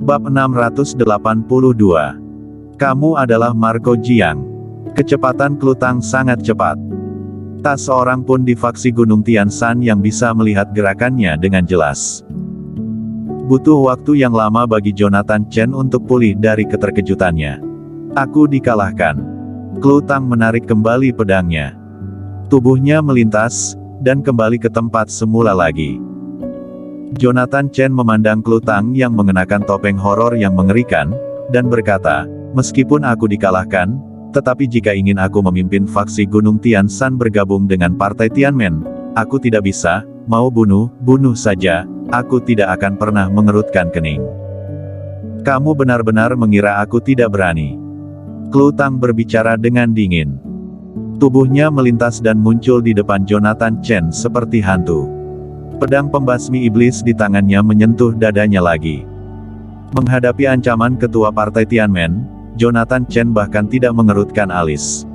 Bab 682. Kamu adalah Marco Jiang. Kecepatan Klutang sangat cepat. Tak seorang pun di faksi Gunung Tianshan yang bisa melihat gerakannya dengan jelas. Butuh waktu yang lama bagi Jonathan Chen untuk pulih dari keterkejutannya. Aku dikalahkan. Klutang menarik kembali pedangnya. Tubuhnya melintas, dan kembali ke tempat semula lagi. Jonathan Chen memandang Klutang yang mengenakan topeng horor yang mengerikan, dan berkata, meskipun aku dikalahkan, tetapi jika ingin aku memimpin faksi Gunung Tianshan bergabung dengan Partai Tianmen, aku tidak bisa, mau bunuh saja, aku tidak akan pernah mengerutkan kening. Kamu benar-benar mengira aku tidak berani. Klutang berbicara dengan dingin. Tubuhnya melintas dan muncul di depan Jonathan Chen seperti hantu. Pedang pembasmi iblis di tangannya menyentuh dadanya lagi. Menghadapi ancaman ketua Partai Tianmen, Jonathan Chen bahkan tidak mengerutkan alis.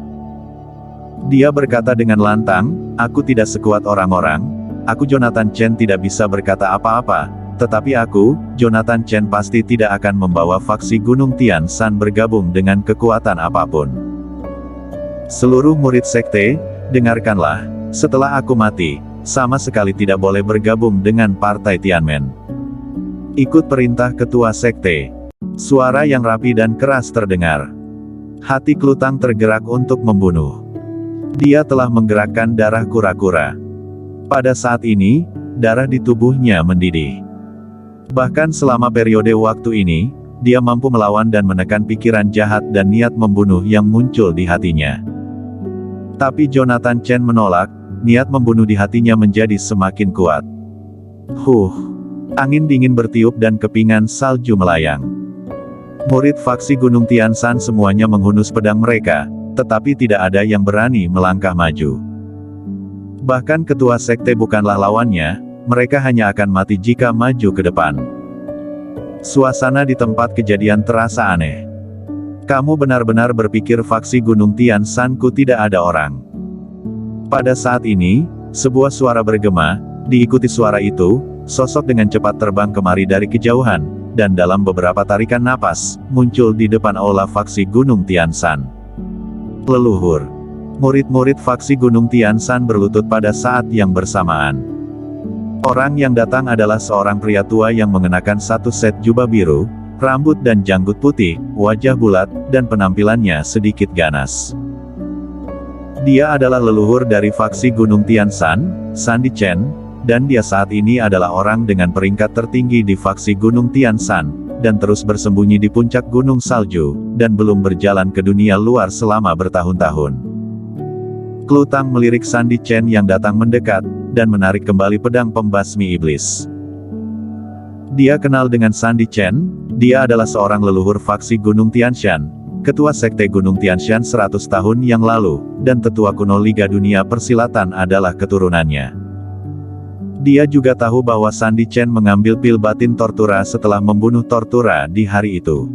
Dia berkata dengan lantang, aku tidak sekuat orang-orang, aku Jonathan Chen tidak bisa berkata apa-apa, tetapi aku, Jonathan Chen pasti tidak akan membawa faksi Gunung Tianshan bergabung dengan kekuatan apapun. Seluruh murid sekte, dengarkanlah, setelah aku mati, sama sekali tidak boleh bergabung dengan Partai Tianmen. Ikut perintah ketua sekte. Suara yang rapi dan keras terdengar. Hati Klutang tergerak untuk membunuh. Dia telah menggerakkan darah kura-kura. Pada saat ini, darah di tubuhnya mendidih. Bahkan selama periode waktu ini, dia mampu melawan dan menekan pikiran jahat dan niat membunuh yang muncul di hatinya. Tapi Jonathan Chen menolak, niat membunuh di hatinya menjadi semakin kuat. Angin dingin bertiup dan kepingan salju melayang. Murid faksi Gunung Tianshan semuanya menghunus pedang mereka, tetapi tidak ada yang berani melangkah maju. Bahkan ketua sekte bukanlah lawannya, mereka hanya akan mati jika maju ke depan. Suasana di tempat kejadian terasa aneh. Kamu benar-benar berpikir faksi Gunung Tianshan-ku tidak ada orang. Pada saat ini, sebuah suara bergema, diikuti suara itu, sosok dengan cepat terbang kemari dari kejauhan, dan dalam beberapa tarikan napas, muncul di depan aula faksi Gunung Tianshan. Leluhur. Murid-murid faksi Gunung Tianshan berlutut pada saat yang bersamaan. Orang yang datang adalah seorang pria tua yang mengenakan satu set jubah biru, rambut dan janggut putih, wajah bulat, dan penampilannya sedikit ganas. Dia adalah leluhur dari faksi Gunung Tianshan, Sandy Chen, dan dia saat ini adalah orang dengan peringkat tertinggi di faksi Gunung Tianshan, dan terus bersembunyi di puncak gunung salju, dan belum berjalan ke dunia luar selama bertahun-tahun. Klutang melirik Sandy Chen yang datang mendekat, dan menarik kembali pedang pembasmi iblis. Dia kenal dengan Sandy Chen, dia adalah seorang leluhur faksi Gunung Tianshan, ketua sekte Gunung Tianshan 100 tahun yang lalu, dan tetua kuno Liga Dunia Persilatan adalah keturunannya. Dia juga tahu bahwa Sandy Chen mengambil pil batin Tortura setelah membunuh Tortura di hari itu.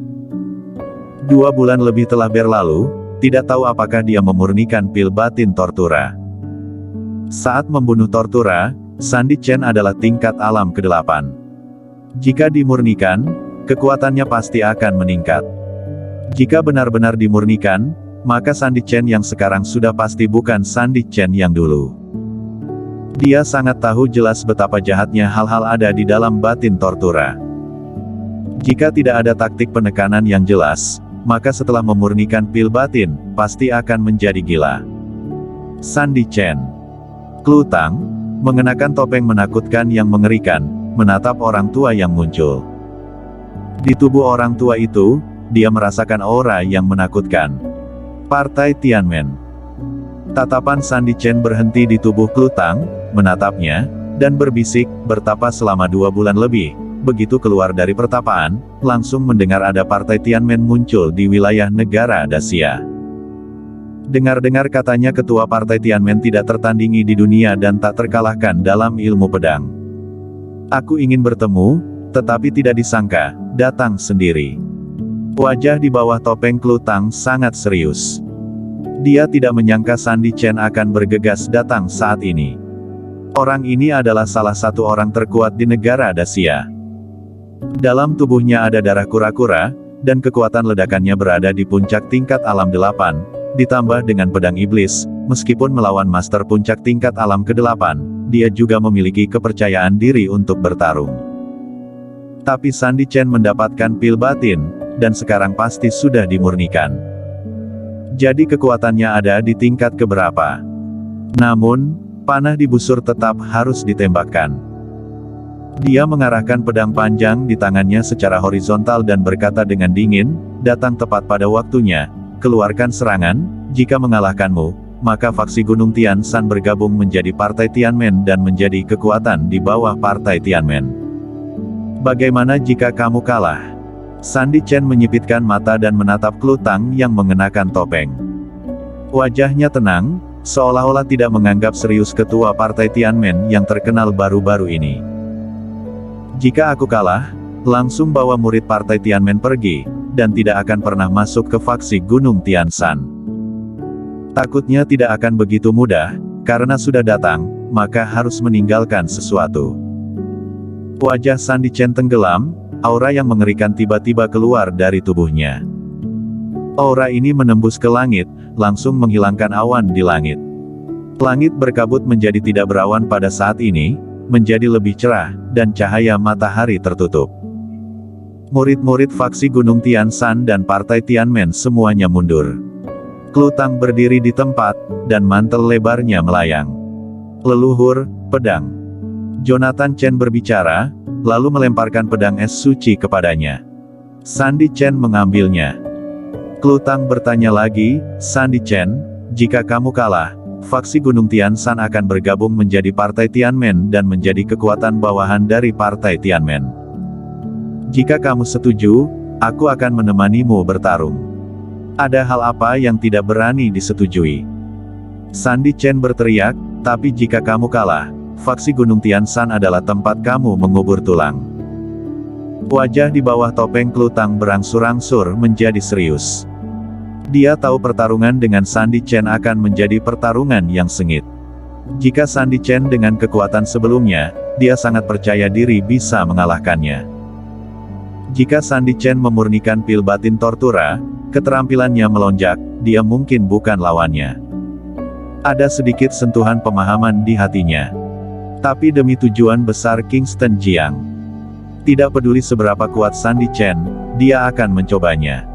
2 bulan lebih telah berlalu, tidak tahu apakah dia memurnikan pil batin Tortura. Saat membunuh Tortura, Sandy Chen adalah tingkat alam ke-8. Jika dimurnikan, kekuatannya pasti akan meningkat. Jika benar-benar dimurnikan, maka Sandy Chen yang sekarang sudah pasti bukan Sandy Chen yang dulu. Dia sangat tahu jelas betapa jahatnya hal-hal ada di dalam batin Tortura. Jika tidak ada taktik penekanan yang jelas, maka setelah memurnikan pil batin, pasti akan menjadi gila. Sandy Chen. Klutang, mengenakan topeng menakutkan yang mengerikan, menatap orang tua yang muncul. Di tubuh orang tua itu, dia merasakan aura yang menakutkan. Partai Tianmen. Tatapan Sandy Chen berhenti di tubuh Klutang, menatapnya, dan berbisik, bertapa selama 2 bulan lebih. Begitu keluar dari pertapaan, langsung mendengar ada Partai Tianmen muncul di wilayah negara Dacia. Dengar-dengar katanya ketua Partai Tianmen tidak tertandingi di dunia dan tak terkalahkan dalam ilmu pedang. Aku ingin bertemu, tetapi tidak disangka, datang sendiri. Wajah di bawah topeng Klutang sangat serius. Dia tidak menyangka Sandy Chen akan bergegas datang saat ini. Orang ini adalah salah satu orang terkuat di negara Dacia. Dalam tubuhnya ada darah kura-kura, dan kekuatan ledakannya berada di puncak tingkat alam 8, ditambah dengan pedang iblis, meskipun melawan master puncak tingkat alam ke-8, dia juga memiliki kepercayaan diri untuk bertarung. Tapi Sandy Chen mendapatkan pil batin, dan sekarang pasti sudah dimurnikan. Jadi kekuatannya ada di tingkat keberapa? Namun, panah di busur tetap harus ditembakkan. Dia mengarahkan pedang panjang di tangannya secara horizontal dan berkata dengan dingin, datang tepat pada waktunya, keluarkan serangan, jika mengalahkanmu, maka faksi Gunung Tianshan bergabung menjadi Partai Tianmen dan menjadi kekuatan di bawah Partai Tianmen. Bagaimana jika kamu kalah? Sandy Chen menyipitkan mata dan menatap Klu Tang yang mengenakan topeng. Wajahnya tenang, seolah-olah tidak menganggap serius ketua Partai Tianmen yang terkenal baru-baru ini. Jika aku kalah, langsung bawa murid Partai Tianmen pergi, dan tidak akan pernah masuk ke faksi Gunung Tianshan. Takutnya tidak akan begitu mudah, karena sudah datang, maka harus meninggalkan sesuatu. Wajah Sandy Chen tenggelam, aura yang mengerikan tiba-tiba keluar dari tubuhnya. Aura ini menembus ke langit, langsung menghilangkan awan di langit. Langit berkabut menjadi tidak berawan pada saat ini, menjadi lebih cerah, dan cahaya matahari tertutup. Murid-murid faksi Gunung Tianshan dan Partai Tianmen semuanya mundur. Klu Tang berdiri di tempat, dan mantel lebarnya melayang. Leluhur, pedang. Jonathan Chen berbicara, lalu melemparkan pedang es suci kepadanya. Sandy Chen mengambilnya. Klu Tang bertanya lagi, Sandy Chen, jika kamu kalah, faksi Gunung Tianshan akan bergabung menjadi Partai Tianmen dan menjadi kekuatan bawahan dari Partai Tianmen. Jika kamu setuju, aku akan menemanimu bertarung. Ada hal apa yang tidak berani disetujui? Sandy Chen berteriak, tapi jika kamu kalah, faksi Gunung Tianshan adalah tempat kamu mengubur tulang. Wajah di bawah topeng Klu Tang berangsur-angsur menjadi serius. Dia tahu pertarungan dengan Sandy Chen akan menjadi pertarungan yang sengit. Jika Sandy Chen dengan kekuatan sebelumnya, dia sangat percaya diri bisa mengalahkannya. Jika Sandy Chen memurnikan pil batin Tortura, keterampilannya melonjak, dia mungkin bukan lawannya. Ada sedikit sentuhan pemahaman di hatinya. Tapi demi tujuan besar Kingston Jiang. Tidak peduli seberapa kuat Sandy Chen, dia akan mencobanya.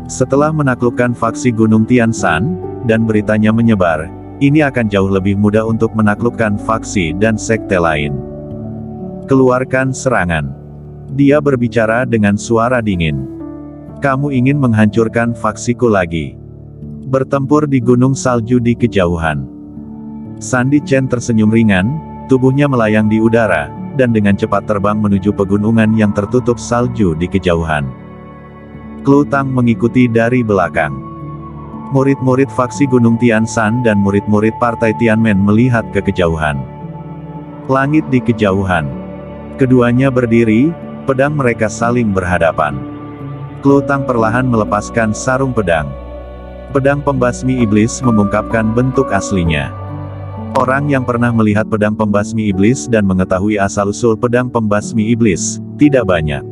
Setelah menaklukkan faksi Gunung Tianshan, dan beritanya menyebar, ini akan jauh lebih mudah untuk menaklukkan faksi dan sekte lain. Keluarkan serangan. Dia berbicara dengan suara dingin. Kamu ingin menghancurkan faksiku lagi. Bertempur di gunung salju di kejauhan. Sandy Chen tersenyum ringan, tubuhnya melayang di udara, dan dengan cepat terbang menuju pegunungan yang tertutup salju di kejauhan. Klu Tang mengikuti dari belakang. Murid-murid faksi Gunung Tianshan dan murid-murid Partai Tianmen melihat ke kejauhan. Langit di kejauhan. Keduanya berdiri, pedang mereka saling berhadapan. Klu Tang perlahan melepaskan sarung pedang. Pedang pembasmi iblis mengungkapkan bentuk aslinya. Orang yang pernah melihat pedang pembasmi iblis dan mengetahui asal-usul pedang pembasmi iblis, tidak banyak.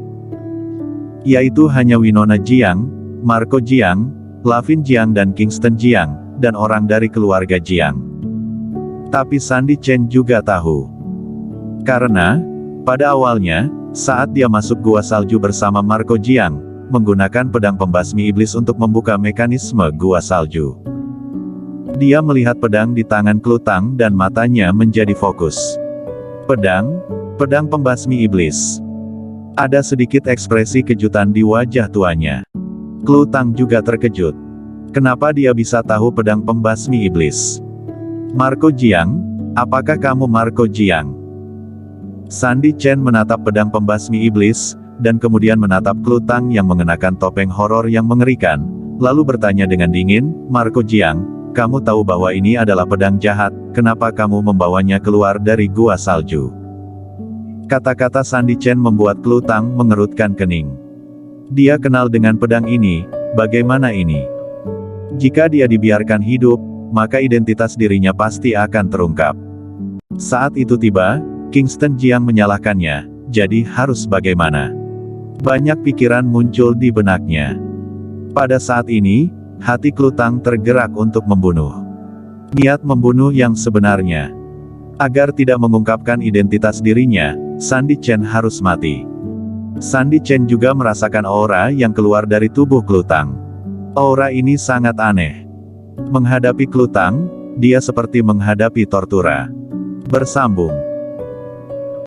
Yaitu hanya Winona Jiang, Marco Jiang, Lavin Jiang dan Kingston Jiang, dan orang dari keluarga Jiang. Tapi Sandy Chen juga tahu. Karena, pada awalnya, saat dia masuk gua salju bersama Marco Jiang, menggunakan pedang pembasmi iblis untuk membuka mekanisme gua salju. Dia melihat pedang di tangan Klu Tang dan matanya menjadi fokus. Pedang pembasmi iblis. Ada sedikit ekspresi kejutan di wajah tuanya. Klu Tang juga terkejut. Kenapa dia bisa tahu pedang pembasmi iblis? Marco Jiang, apakah kamu Marco Jiang? Sandy Chen menatap pedang pembasmi iblis, dan kemudian menatap Klu Tang yang mengenakan topeng horor yang mengerikan, lalu bertanya dengan dingin, Marco Jiang, kamu tahu bahwa ini adalah pedang jahat, kenapa kamu membawanya keluar dari gua salju? Kata-kata Sandy Chen membuat Klu Tang mengerutkan kening. Dia kenal dengan pedang ini, bagaimana ini? Jika dia dibiarkan hidup, maka identitas dirinya pasti akan terungkap. Saat itu tiba, Kingston Jiang menyalahkannya, jadi harus bagaimana? Banyak pikiran muncul di benaknya. Pada saat ini, hati Klutang tergerak untuk membunuh. Niat membunuh yang sebenarnya. Agar tidak mengungkapkan identitas dirinya, Sandi Chen harus mati. Sandi Chen juga merasakan aura yang keluar dari tubuh Klutang. Aura ini sangat aneh. Menghadapi Klutang, dia seperti menghadapi tortura. Bersambung.